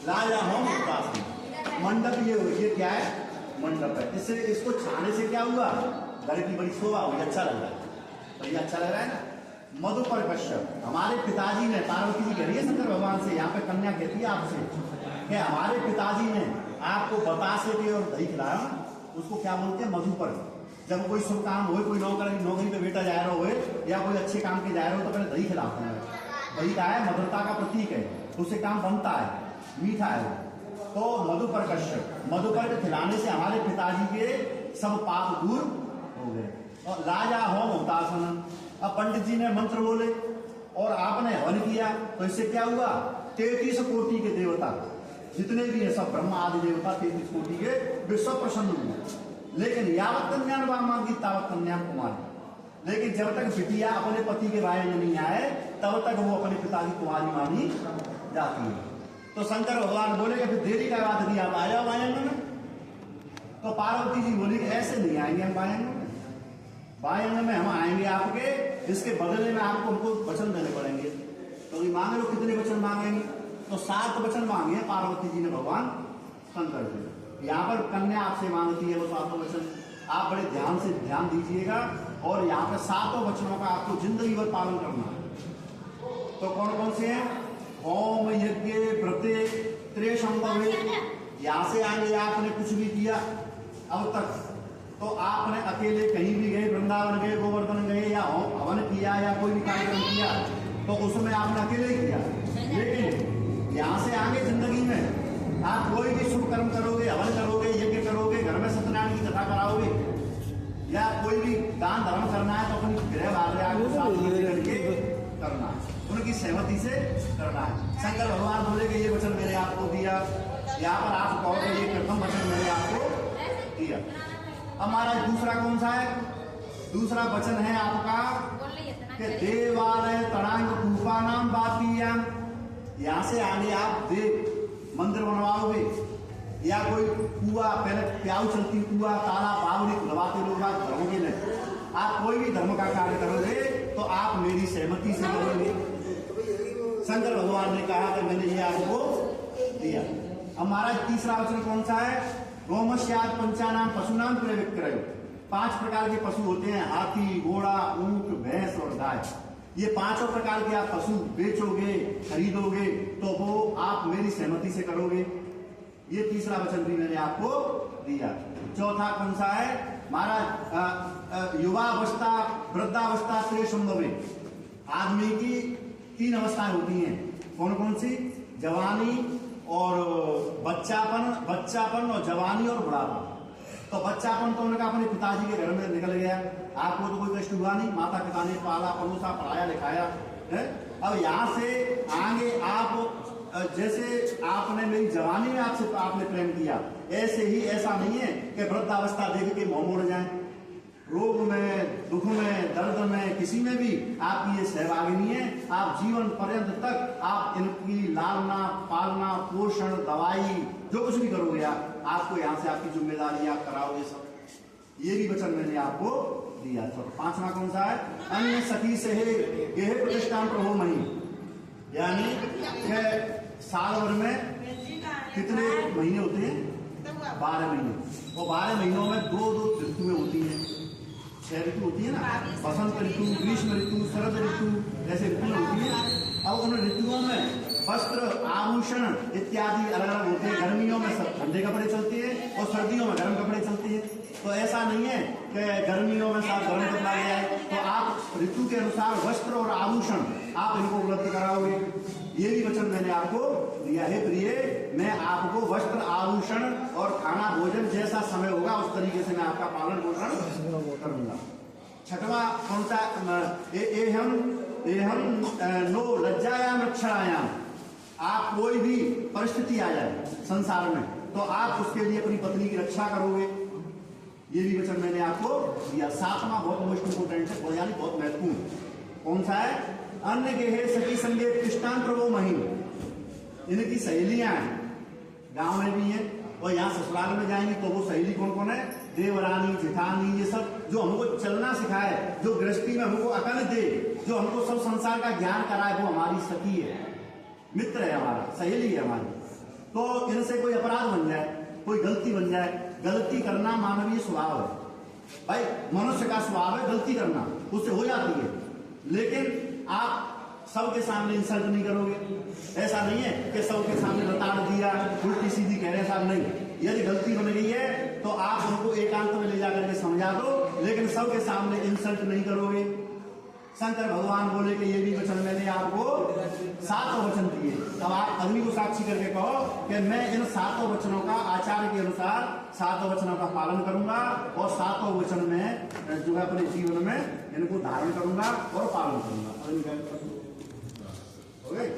लाजा होम उपासना। मंडप ये क्या है? मंडप है। इससे इसको छाने से क्या हुआ? घर की बड़ी शोभा हुई, अच्छा लग रहा है। तो ये अच्छा लग रहा है ना। मधुपर कश्यप, हमारे पिताजी ने, पार्वती जी कह रही है शंकर भगवान से, यहाँ पे कन्या कहती है आपसे कि हमारे पिताजी ने आपको बतासे के और दही खिलाया ना, उसको क्या बोलते हैं? मधुपर। जब कोई शुभ काम हो, कोई नौकरी पे बेटा जा रहा हो या कोई अच्छे काम के जा रहे हो तो पहले दही खिलाते हैं। दही का है, मधुरता का प्रतीक है, उससे काम बनता है, मीठा है। तो मधुपर कश्यप, मधुपर के खिलाने से हमारे पिताजी के सब पाप दूर हो गए। और राजा होम हुतासन, अब पंडित जी ने मंत्र बोले और आपने हवन किया तो इससे क्या हुआ? 33 कोटि के देवता जितने भी है, सब ब्रह्मा आदि देवता 33 कोटि के, वे सब प्रसन्न हुए। लेकिन यावत कन्यान वामांगी तावत कन्यान कुमारी, लेकिन जब तक बिटिया अपने पति के भाई में नहीं आए तब तक वो अपने पिता की कुमारी मानी जाती है। तो शंकर भगवान बोले कि फिर देरी का बात नहीं, आप आ जाओ वायंग में। तो पार्वती जी बोली कि ऐसे नहीं आएंगे हम वायंग में, वायंग में हम आएंगे आपके, इसके बदले में आपको हमको वचन देने पड़ेंगे। तो ये मांगे लो, कितने वचन मांगेंगे? तो 7 वचन मांगे पार्वती जी ने भगवान शंकर जी। यहाँ पर कन्या आपसे मांगती है वो 7 वचन, आप बड़े ध्यान से ध्यान दीजिएगा और यहाँ पर 7 वचनों का आपको जिंदगी भर पालन करना है। तो कौन कौन से हैं? होम यज्ञ व्रते त्रेशंभवे, यहाँ से आगे आपने कुछ भी किया अब तक, तो आपने अकेले कहीं भी गए, वृंदावन गए, गोवर्धन गए या हवन किया या कोई भी कार्यक्रम किया तो उसमें आपने अकेले ही किया। लेकिन यहाँ से आगे जिंदगी में आप कोई भी शुभ कर्म करोगे, हवन करोगे, यज्ञ करोगे, घर में सत्यनारायण की कथा कराओगे या कोई भी दान धर्म करना है तो अपनी गृह वाले करके करना है, उनकी सहमति से करना है। शंकर भगवान बोले कि ये वचन मैंने आपको दिया, यहाँ पर आप कहो कि ये प्रथम वचन मैंने आपको दिया। अब महाराज दूसरा कौन सा है? दूसरा वचन है आपका कि देवालय तड़ांग कूपा नाम बातीयाम, यहाँ से आगे आप देव मंदिर बनवाओगे या कोई कुआ, पहले प्याऊ चलती कुआ, तालाब, बावड़ी खुलवाते लोग आप करोगे नहीं, आप कोई भी धर्म का कार्य करोगे तो आप मेरी सहमति से करोगे। शंकर भगवान ने कहा कि मैंने ये आपको दिया। अब महाराज तीसरा वचन कौन सा है? गोमस्याद पंचानाम पशुनाम क्रय विक्रय, 5 प्रकार के पशु होते हैं, हाथी, घोड़ा, ऊंट, भैंस और गाय। ये 5 प्रकार के आप पशु बेचोगे, खरीदोगे तो वो आप मेरी सहमति से करोगे। ये तीसरा वचन भी मैंने आपको दिया। चौथा कौन सा है महाराज? युवावस्था वृद्धावस्था त्रिशंभवे, आदमी की 3 अवस्थाएं होती हैं। कौन कौन सी? जवानी और बच्चापन और जवानी और बुढ़ापा। तो बच्चापन तो उनका अपने पिताजी के घर में निकल गया, आपको तो कोई कष्ट हुआ नहीं, माता पिता ने पाला पलोसा, पढ़ाया लिखाया है। अब यहाँ से आगे आप जैसे आपने मेरी जवानी में आपने प्रेम किया, ऐसे ही ऐसा नहीं है कि वृद्धावस्था देख के मुंह मोड़ जाए। रोग में, दुख में, दर्द में, किसी में भी आपकी ये सहभागिनी है। आप जीवन पर्यंत तक आप इनकी लालना पालना पोषण दवाई जो कुछ भी करोगे आपको यहाँ से आपकी जिम्मेदारी आप कराओगे सब। ये भी वचन मैंने आपको दिया। तो 5वां कौन सा है? अन्य सखी से गेह प्रतिष्ठान प्रभु मही, यानी साल भर में कितने महीने होते हैं? 12 महीने। और 12 महीनों में 2 ऋतुएं होती हैं, 6 ऋतु होती है ना, बसंत ऋतु, ग्रीष्म ऋतु, शरद ऋतु, ऐसे ऋतुएं होती है। अब उन ऋतुओं में वस्त्र आभूषण इत्यादि अलग अलग होते हैं। गर्मियों में सब ठंडे कपड़े चलते हैं और सर्दियों में गर्म कपड़े चलते हैं। तो ऐसा नहीं है कि गर्मियों में साथ गर्म कपड़ा ले आए, तो आप ऋतु के अनुसार वस्त्र और आभूषण आप इनको उपलब्ध कराओगे। ये भी वचन मैंने आपको दिया है। प्रिय, मैं आपको वस्त्र आभूषण और खाना भोजन जैसा समय होगा उस तरीके से मैं आपका पालन पोषण करूंगा। 6वां कौन सा? एहम नो लज्जायाम रक्षायाम, आप कोई भी परिस्थिति आ जाए संसार में तो आप उसके लिए अपनी पत्नी की रक्षा करोगे। ये भी वचन मैंने आपको दिया। 7वां बहुत मोस्ट इंपोर्टेंट है, यानी बहुत महत्वपूर्ण। कौन सा है? अन्य के है सखी संगे कृष्णान प्रभु महीन, इनकी सहेलियां हैं, गांव में भी हैं और यहाँ ससुराल में जाएंगी तो वो सहेली कौन कौन है? देवरानी, जेठानी, ये सब जो हमको चलना सिखाए, जो गृहस्थी में हमको अकल दे, जो हमको सब संसार का ज्ञान कराए, वो हमारी सखी है, मित्र है, हमारा सहेली है हमारी। तो इनसे कोई अपराध बन जाए, कोई गलती बन जाए, गलती करना मानवीय स्वभाव है भाई, मनुष्य का स्वभाव है गलती करना, उससे हो जाती है। लेकिन आप सबके सामने इंसल्ट नहीं करोगे, ऐसा नहीं है कि सबके सामने बता दिया उल्टी सीधी कह रहे साहब, नहीं। यदि गलती बन गई है तो आप उनको एकांत में ले जाकर के समझा दो, लेकिन सबके सामने इंसल्ट नहीं करोगे। शंकर भगवान बोले कि ये भी वचन मैंने आपको 7 वचन दिए, तब आप अग्नि को साक्षी करके कहो कि मैं इन 7 वचनों का आचार्य के अनुसार 7 वचनों का पालन करूंगा और 7 वचन में जो है अपने जीवन में इनको धारण करूंगा और पालन करूंगा। ओके।